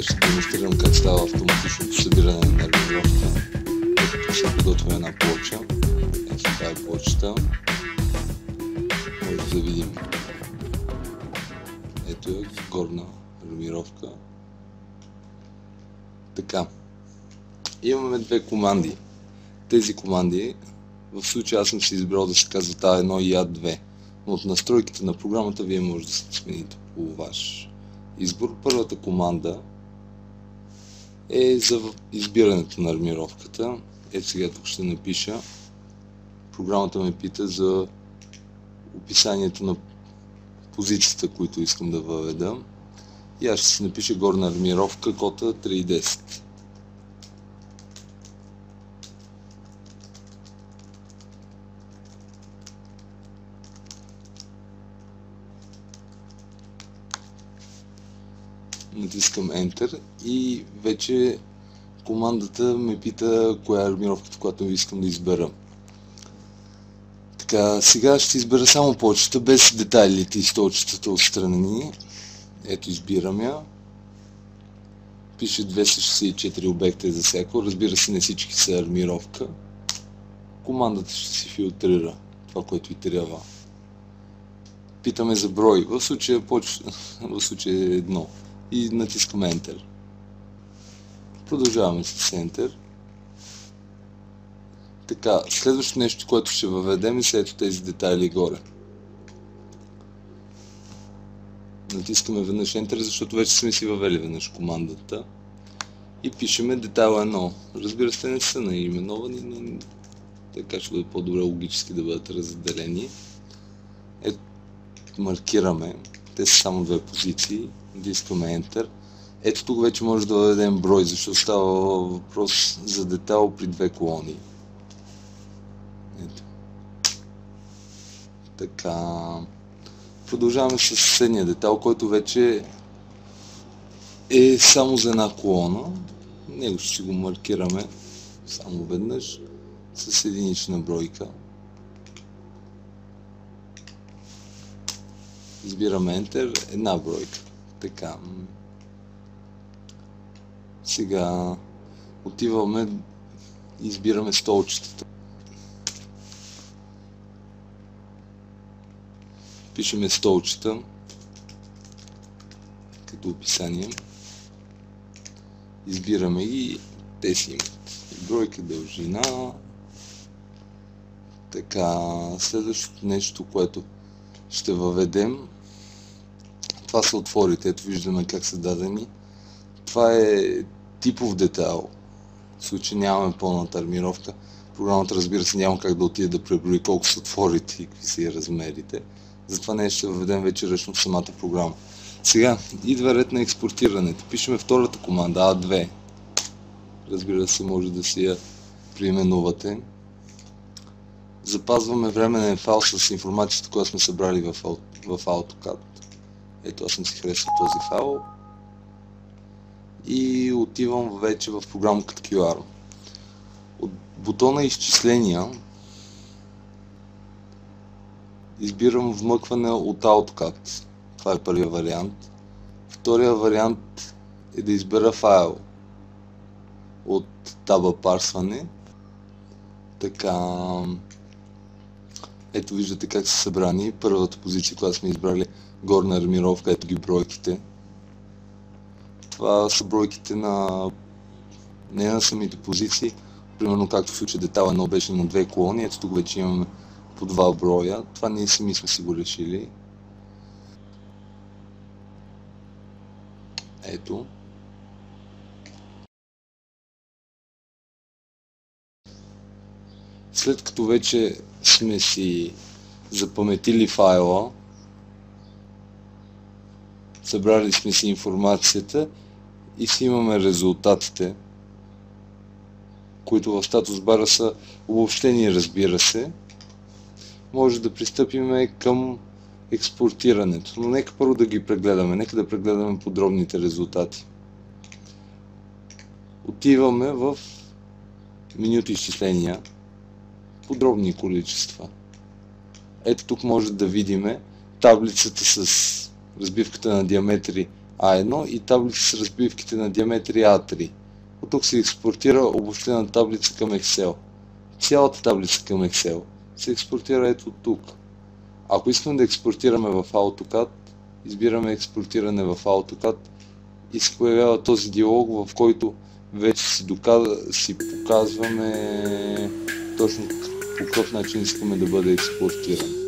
ще демонстрирам как става автоматичното събиране на армировка. Тук ще подготвя една плоча. Ето това е плочата. Може да видим. Ето е горна армировка. Така. Имаме две команди. Тези команди, в случая аз съм си избрал да се казва A1 и A2. Но от настройките на програмата вие може да се смените по ваш избор. Първата команда е за избирането на армировката. Ето сега тук ще напиша. Програмата ме пита за описанието на позицията, които искам да въведа. И аз ще си напиша горна армировка, кота 3.10. Натискам Enter и вече командата ме пита коя е армировката, която искам да избера. Така, сега ще избера само плочата, без детайлите и столчетата отстранени. Ето, избирам я. Пише 264 обекта за всяко. Разбира се, не всички са армировка. Командата ще си филтрира това, което и трябва. Питаме за брой. В случая е едно. И натискаме Enter. Продължаваме с Enter. Така, следващото нещо, което ще въведем, е след тези детайли горе. Натискаме веднъж Enter, защото вече сме си въвели веднъж командата. И пишеме детайл 1. Разбира се, не са наименовани, но така ще бъде по-добре логически да бъдат разделени. Ето, маркираме. Те са само две позиции. Натискаме Enter. Ето тук вече може да въведем брой, защото става въпрос за детайл при две колони. Ето. Така. Продължаваме с съседния детайл, който вече е само за една колона. Него ще си го маркираме само веднъж с единична бройка. Избираме Enter, една бройка. Така. Сега отиваме и избираме столчетата. Пишеме столчета като описание. Избираме ги. Те си имат бройка, дължина. Така, следващото нещо, което ще въведем, това са отворите. Ето виждаме как са дадени. Това е типов детайл. В случай нямаме пълната армировка. Програмата, разбира се, няма как да отиде да преброи колко са отворите и какви са размерите. Затова ние ще въведем вече ръчно в самата програма. Сега идва ред на експортирането. Пишеме втората команда A2. Разбира се, може да си я преименувате. Запазваме временен файл с информацията, която сме събрали в AutoCAD. Ето, аз съм си харесал този файл. И отивам вече в програмата QR. От бутона изчисления избирам вмъкване от AutoCAD. Това е първият вариант. Втория вариант е да избера файл от таба парсване. Така. Ето виждате как са събрани. Първата позиция, която сме избрали, горна армировка, ето ги бройките. Това са бройките не на самите позиции. Примерно както в случай детайл 1 беше на две колони, ето тук вече имаме по два броя. Това ние сами сме си го решили. Ето. След като вече сме си запаметили файла, събрали сме си информацията и си имаме резултатите, които в статус бара са обобщени, разбира се, може да пристъпим към експортирането. Но нека първо да ги прегледаме. Нека да прегледаме подробните резултати. Отиваме в менюто изчисления, подробни количества. Ето тук може да видим таблицата с разбивката на диаметри А1 и таблица с разбивките на диаметри А3. От тук се експортира обобщена таблица към Excel. Цялата таблица към Excel се експортира ето тук. Ако искаме да експортираме в AutoCAD, избираме експортиране в AutoCAD и се появява този диалог, в който вече си показваме точно по какъв начин искаме да бъде експортиран.